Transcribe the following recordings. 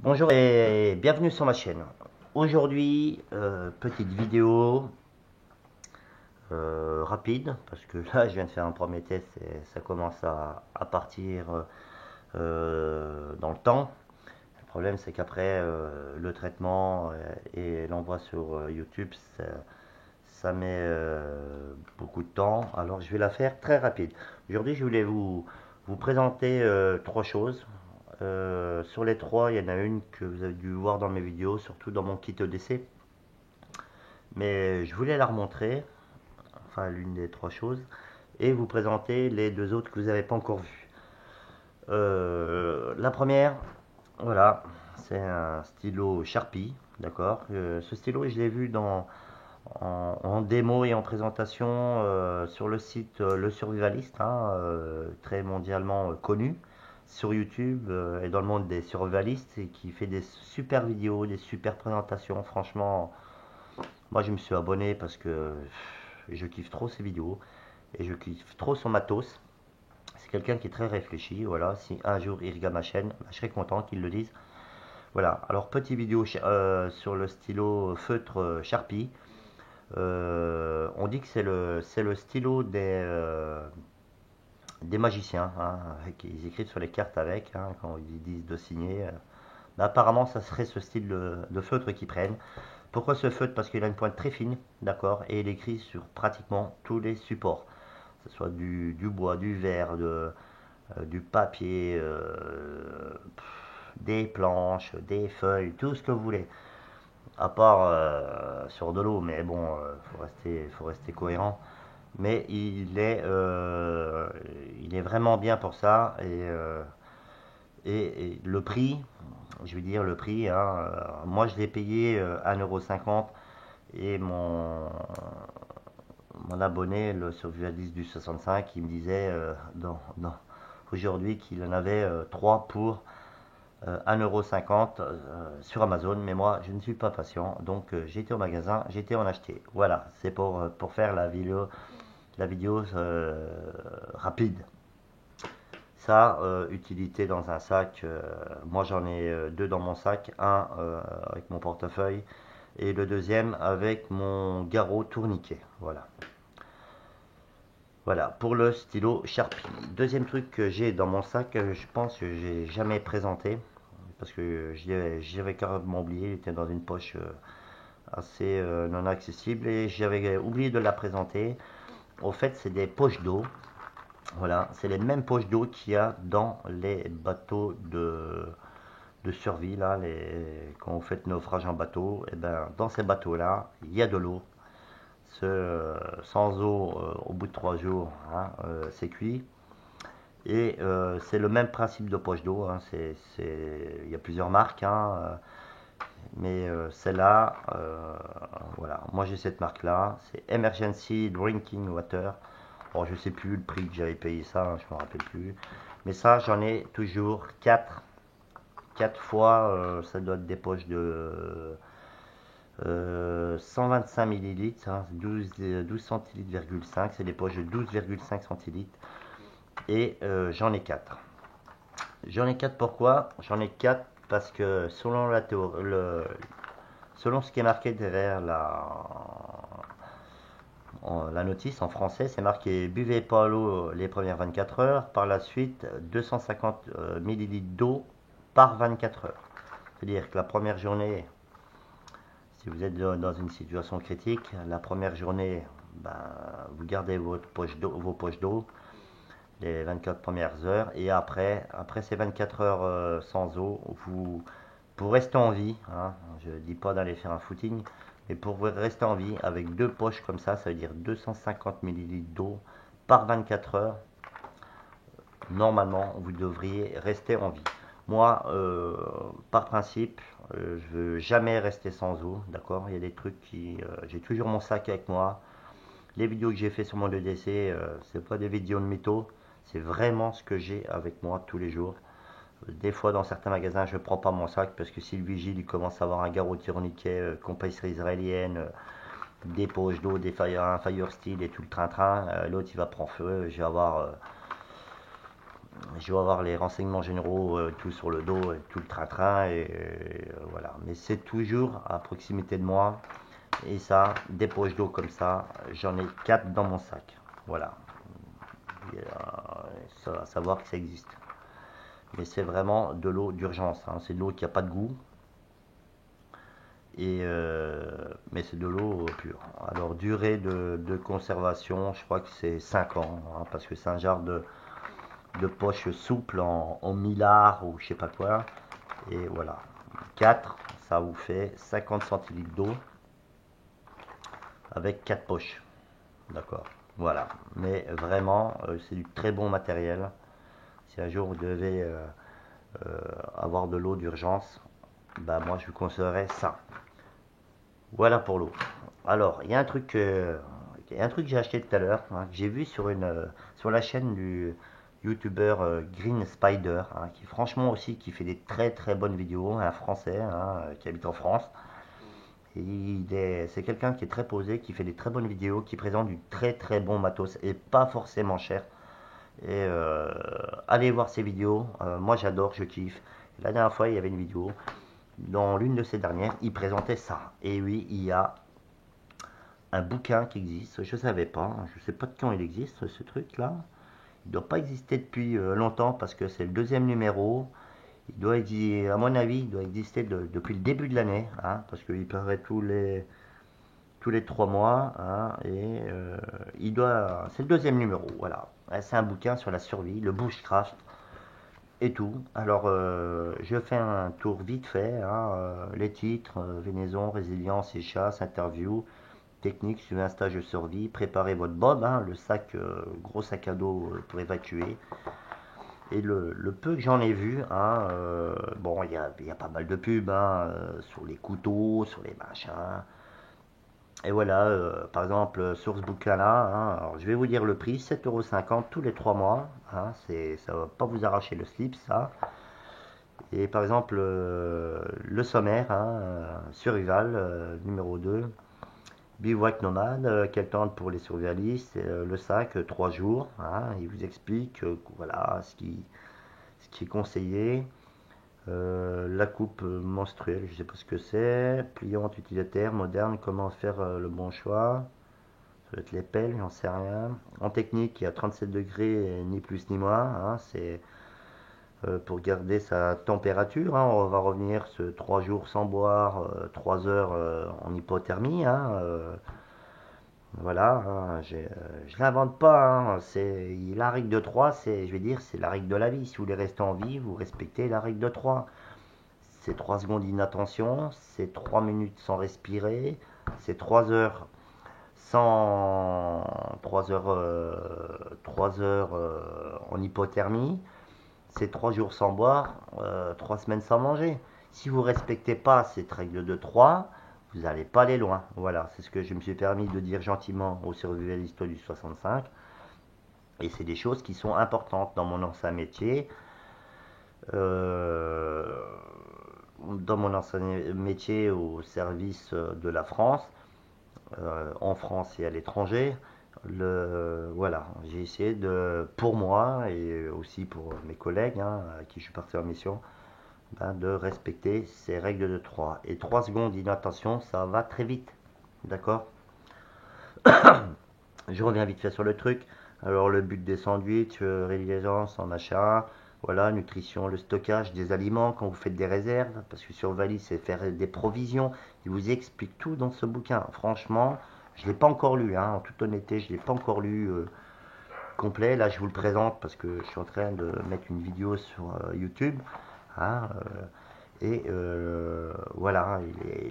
Bonjour et bienvenue sur ma chaîne. Aujourd'hui, petite vidéo rapide parce que là je viens de faire un premier test et ça commence à partir dans le temps. Le problème c'est qu'après le traitement et l'envoi sur YouTube ça met beaucoup de temps. Alors je vais la faire très rapide. Aujourd'hui je voulais vous présenter trois choses. Sur les trois, il y en a une que vous avez dû voir dans mes vidéos, surtout dans mon kit EDC. Mais je voulais la remontrer, enfin l'une des trois choses, et vous présenter les deux autres que vous n'avez pas encore vues. La première, voilà, c'est un stylo Sharpie, d'accord. Ce stylo, je l'ai vu en démo et en présentation sur le site Le Survivaliste, hein, très mondialement connu sur YouTube et dans le monde des survivalistes et qui fait des super vidéos, des super présentations. Franchement, moi je me suis abonné parce que je kiffe trop ses vidéos et je kiffe trop son matos. C'est quelqu'un qui est très réfléchi. Voilà, si un jour il regarde ma chaîne, je serais content qu'il le dise. Voilà, alors petite vidéo sur le stylo feutre Sharpie. On dit que c'est le stylo des magiciens, hein, ils écrivent sur les cartes avec, hein, quand ils disent de signer. Mais apparemment, ça serait ce style de feutre qu'ils prennent. Pourquoi ce feutre? Parce qu'il a une pointe très fine, d'accord, et il écrit sur pratiquement tous les supports, que ce soit du bois, du verre, du papier, des planches, des feuilles, tout ce que vous voulez. À part sur de l'eau, mais bon, faut rester cohérent. Mais il est vraiment bien pour ça. Et le prix, je vais dire le prix, hein, moi je l'ai payé 1,50 € et mon abonné, le survivaliste du 65, il me disait aujourd'hui qu'il en avait 3 pour 1,50 € sur Amazon, mais moi je ne suis pas patient, donc j'ai été au magasin, j'ai été en acheter. Voilà, c'est pour faire la vidéo rapide. Ça, utilité dans un sac, moi j'en ai deux dans mon sac, un avec mon portefeuille et le deuxième avec mon garrot tourniquet. Voilà. Voilà, pour le stylo Sharpie. Deuxième truc que j'ai dans mon sac, je pense que j'ai jamais présenté, parce que j'avais carrément oublié, il était dans une poche assez non accessible et j'avais oublié de la présenter. Au fait, c'est des poches d'eau. Voilà, c'est les mêmes poches d'eau qu'il y a dans les bateaux de survie, là, quand vous faites naufrage en bateau, et ben, dans ces bateaux-là, il y a de l'eau. Sans eau, au bout de 3 jours, hein, c'est cuit. Et c'est le même principe de poche d'eau, hein, il y a plusieurs marques, hein, mais celle-là, voilà, moi j'ai cette marque-là, c'est Emergency Drinking Water. Bon, je sais plus le prix que j'avais payé ça, hein, je me rappelle plus. Mais ça, j'en ai toujours 4 fois, ça doit être des poches de 125 millilitres, hein, 12 centilitres,5, c'est des poches de 12,5 centilitres. Et j'en ai 4. J'en ai 4 pourquoi? J'en ai 4 parce que selon selon ce qui est marqué derrière la notice en français, c'est marqué buvez pas l'eau les premières 24 heures, par la suite 250 millilitres d'eau par 24 heures. C'est-à-dire que la première journée, si vous êtes dans une situation critique, la première journée, ben, vous gardez vos poches d'eau les 24 premières heures et après ces 24 heures sans eau, pour rester en vie, hein, je ne dis pas d'aller faire un footing, mais pour rester en vie, avec deux poches comme ça veut dire 250 millilitres d'eau par 24 heures. Normalement, vous devriez rester en vie. Moi, par principe, je veux jamais rester sans eau, d'accord. Il y a des trucs j'ai toujours mon sac avec moi. Les vidéos que j'ai fait sur mon 2DC, c'est pas des vidéos de mytho, c'est vraiment ce que j'ai avec moi tous les jours. Des fois, dans certains magasins, je ne prends pas mon sac parce que si le vigile il commence à avoir un garrot tourniquet, compagnie israélienne, des poches d'eau, un fire steel et tout le train-train, l'autre il va prendre feu. Je vais avoir Je dois avoir les renseignements généraux, tout sur le dos, et tout le train-train, voilà. Mais c'est toujours à proximité de moi. Et ça, des poches d'eau comme ça, j'en ai 4 dans mon sac. Voilà. Ça va savoir que ça existe. Mais c'est vraiment de l'eau d'urgence, hein. C'est de l'eau qui n'a pas de goût. Mais c'est de l'eau pure. Alors, durée de conservation, je crois que c'est 5 ans, hein, parce que c'est un genre de poche souple en millard ou je sais pas quoi. Et voilà. 4, ça vous fait 50 centilitres d'eau avec 4 poches. D'accord. Voilà. Mais vraiment, c'est du très bon matériel. Si un jour vous devez avoir de l'eau d'urgence, bah moi je vous conseillerais ça. Voilà pour l'eau. Alors, il y a un truc que j'ai acheté tout à l'heure, hein, que j'ai vu sur la chaîne du YouTuber Green Spider, hein, qui franchement aussi qui fait des très très bonnes vidéos, un français, hein, qui habite en France. C'est quelqu'un qui est très posé, qui fait des très bonnes vidéos, qui présente du très très bon matos et pas forcément cher. Allez voir ses vidéos, moi j'adore, je kiffe. La dernière fois, il y avait une vidéo, dans l'une de ces dernières, il présentait ça. Et oui, il y a un bouquin qui existe, je ne savais pas, je ne sais pas de quand il existe ce truc-là. Il ne doit pas exister depuis longtemps parce que c'est le deuxième numéro. Il doit exister, à mon avis, il doit exister depuis le début de l'année, hein, parce qu'il paraît tous les 3 mois, hein, c'est le deuxième numéro, voilà. C'est un bouquin sur la survie, le bushcraft et tout. Alors, je fais un tour vite fait, hein, les titres, Vénaison, résilience et chasse, interview, technique, suivez un stage de survie, préparez votre bob, hein, le sac, gros sac à dos pour évacuer. Et le peu que j'en ai vu, hein, bon, il y a pas mal de pubs, hein, sur les couteaux, sur les machins. Et voilà, par exemple, sur ce bouquin-là, hein, alors je vais vous dire le prix, 7,50 € tous les 3 mois. Hein, ça va pas vous arracher le slip, ça. Et par exemple, le sommaire, hein, Survival, numéro 2, Bivouac nomade, quelle tente pour les survivalistes, le sac, 3 jours. Hein, il vous explique voilà, ce qui est conseillé. La coupe menstruelle, je ne sais pas ce que c'est. Pliante utilitaire, moderne, comment faire le bon choix. Ça doit être les pelles, j'en sais rien. En technique, il y a 37 degrés, ni plus ni moins. Hein, c'est pour garder sa température. Hein, on va revenir ce 3 jours sans boire, 3 heures en hypothermie. Hein, voilà, hein, je l'invente pas. Hein, c'est la règle de 3, je vais dire, c'est la règle de la vie. Si vous voulez rester en vie, vous respectez la règle de 3. C'est 3 secondes d'inattention, c'est 3 minutes sans respirer, c'est 3 heures sans 3 heures, 3 heures en hypothermie, c'est 3 jours sans boire, 3 semaines sans manger. Si vous ne respectez pas cette règle de 3, vous n'allez pas aller loin. Voilà, c'est ce que je me suis permis de dire gentiment aux survivalistes du 65. Et c'est des choses qui sont importantes dans mon ancien métier. Euh, dans mon ancien métier au service de la France, en France et à l'étranger, voilà, j'ai essayé pour moi et aussi pour mes collègues, hein, à qui je suis parti en mission, ben, de respecter ces règles de 3. Et 3 secondes d'inattention, ça va très vite. D'accord. Je reviens vite fait sur le truc. Alors le but des sandwichs, réalisation sans machin, voilà, nutrition, le stockage des aliments quand vous faites des réserves, parce que sur valise c'est faire des provisions. Il vous explique tout dans ce bouquin. Franchement, je ne l'ai pas encore lu, hein, en toute honnêteté, je ne l'ai pas encore lu complet. Là je vous le présente parce que je suis en train de mettre une vidéo sur YouTube. Hein, voilà,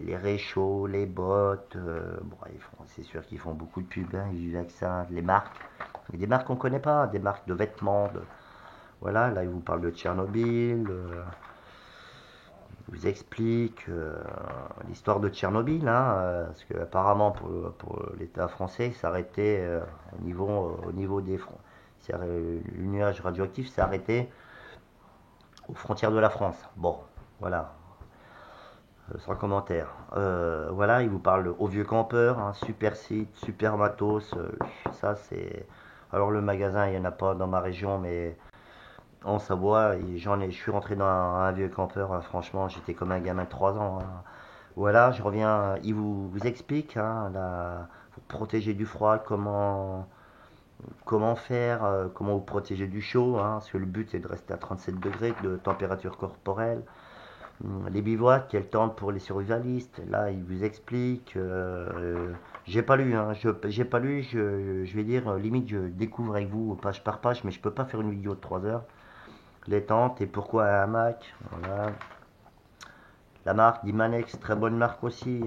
les réchauds, les bottes, bon, c'est sûr qu'ils font beaucoup de pubs, hein, ils vivent avec ça, les marques, des marques qu'on ne connaît pas, des marques de vêtements, voilà, là ils vous parlent de Tchernobyl, ils vous expliquent l'histoire de Tchernobyl, hein, parce que apparemment pour l'État français, ça arrêtait au niveau des fronts, le nuage radioactif s'est arrêté aux frontières de la France. Bon, voilà, sans commentaire. Voilà, il vous parle au vieux campeur, hein, super site, super matos. Ça, c'est. Alors, le magasin, il n'y en a pas dans ma région, mais en Savoie, et je suis rentré dans un vieux campeur, franchement, j'étais comme un gamin de 3 ans, hein. Voilà, je reviens, il vous explique, hein, pour protéger du froid, comment faire, comment vous protéger du chaud, hein, parce que le but c'est de rester à 37 degrés de température corporelle. Les bivouacs, quel temps pour les survivalistes, là il vous explique. J'ai pas lu, hein, j'ai pas lu, je vais dire, limite je découvre avec vous page par page, mais je peux pas faire une vidéo de 3 heures. Les tentes et pourquoi un hamac, voilà. La marque d'Imanex, très bonne marque aussi,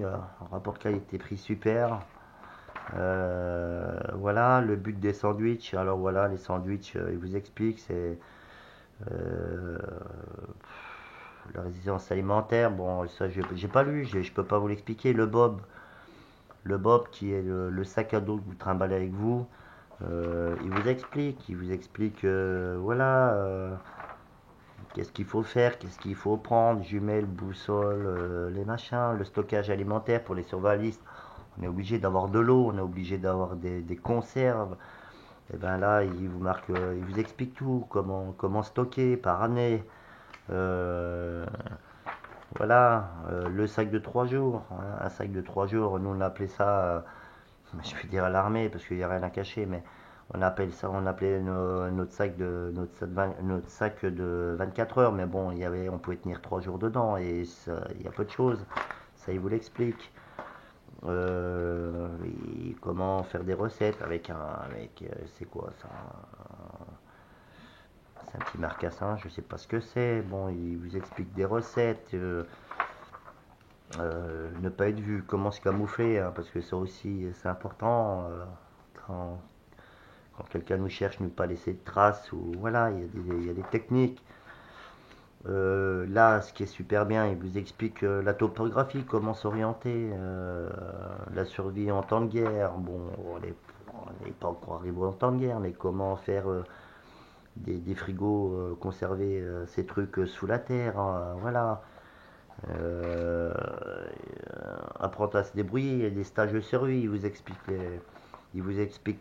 rapport qualité-prix super. Voilà, le but des sandwichs. Alors voilà, les sandwichs, il vous explique, c'est euh, la résistance alimentaire. Bon, ça, j'ai pas lu, je peux pas vous l'expliquer. Le Bob qui est le sac à dos que vous trimballez avec vous. Il vous explique, voilà, qu'est-ce qu'il faut faire, qu'est-ce qu'il faut prendre, jumelles, boussole, les machins, le stockage alimentaire pour les survivalistes. On est obligé d'avoir de l'eau, on est obligé d'avoir des conserves. Et ben là, il vous explique tout, comment stocker par année. Euh, voilà, le sac de 3 jours, hein, un sac de 3 jours, nous on appelait ça, je vais dire à l'armée parce qu'il n'y a rien à cacher, mais on appelait notre sac de 24 heures, mais bon, on pouvait tenir 3 jours dedans et il y a peu de choses. Ça, il vous l'explique. Et comment faire des recettes c'est quoi ça? C'est un petit marcassin, je sais pas ce que c'est. Bon, il vous explique des recettes. Ne pas être vu, comment se camoufler, hein, parce que ça aussi c'est important. Quand, quand quelqu'un nous cherche, ne pas laisser de traces, ou voilà, il y a des techniques. Là, ce qui est super bien, il vous explique la topographie, comment s'orienter, la survie en temps de guerre. Bon, on n'est pas encore arrivé en temps de guerre, mais comment faire des frigos, conserver ces trucs sous la terre, hein, voilà. Euh, Apprendre à se débrouiller, il y a des stages de survie, il vous explique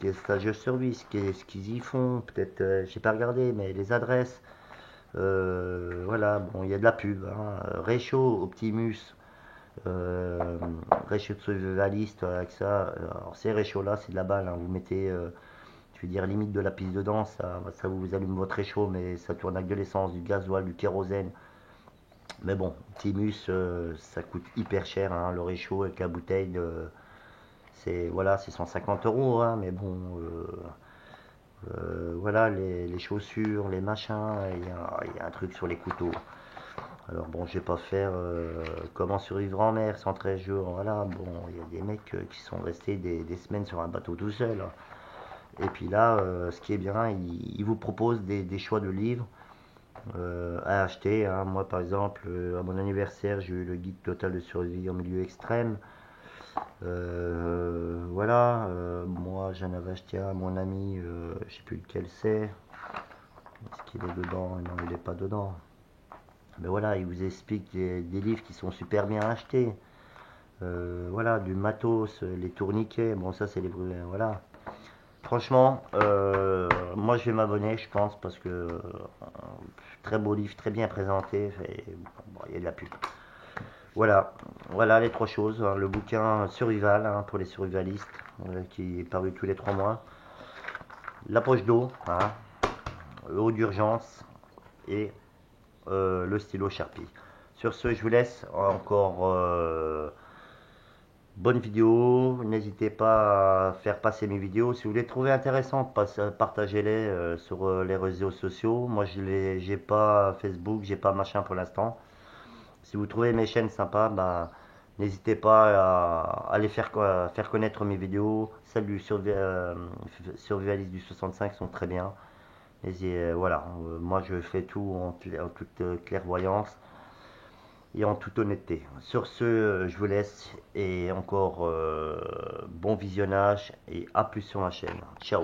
les stages de survie, ce qu'ils y font, peut-être, j'ai pas regardé, mais les adresses. Voilà, bon, il y a de la pub, hein. Réchaud, Optimus, euh, réchaud de survivaliste, avec ça. Alors, ces réchauds-là, c'est de la balle, hein. Vous mettez, je vais dire, limite de la pisse dedans, ça vous allume votre réchaud, mais ça tourne avec de l'essence, du gasoil, du kérosène. Mais bon, Optimus, ça coûte hyper cher, hein, le réchaud avec la bouteille. Voilà, c'est 150 euros, hein, mais bon, voilà, les chaussures, les machins, il y a un truc sur les couteaux. Alors bon, je vais pas faire comment survivre en mer 113 jours. Voilà, bon, il y a des mecs qui sont restés des semaines sur un bateau tout seul, hein. Et puis là, ce qui est bien, il vous propose des choix de livres à acheter, hein. Moi, par exemple, à mon anniversaire, j'ai eu le guide total de survie en milieu extrême. Voilà, moi j'en avais acheté un à mon ami, je sais plus lequel c'est. Est-ce qu'il est dedans? Non, il est pas dedans. Mais voilà, il vous explique des livres qui sont super bien achetés. Voilà, du matos, les tourniquets. Bon, ça, c'est les brûlés. Voilà. Franchement, moi, je vais m'abonner, je pense, parce que très beau livre, très bien présenté. Et, bon, il y a de la pub. Voilà, voilà les 3 choses, hein. Le bouquin Survival, hein, pour les survivalistes, qui est paru tous les 3 mois. La poche d'eau, hein, eau d'urgence et le stylo Sharpie. Sur ce, je vous laisse encore. Bonne vidéo, n'hésitez pas à faire passer mes vidéos. Si vous les trouvez intéressantes, partagez-les sur les réseaux sociaux. Moi, j'ai pas Facebook, j'ai pas machin pour l'instant. Si vous trouvez mes chaînes sympas, bah, n'hésitez pas à les faire connaître mes vidéos. Celles du Survivaliste du 65 sont très bien. Voilà, moi je fais tout en toute clairvoyance et en toute honnêteté. Sur ce, je vous laisse et encore bon visionnage et à plus sur ma chaîne. Ciao.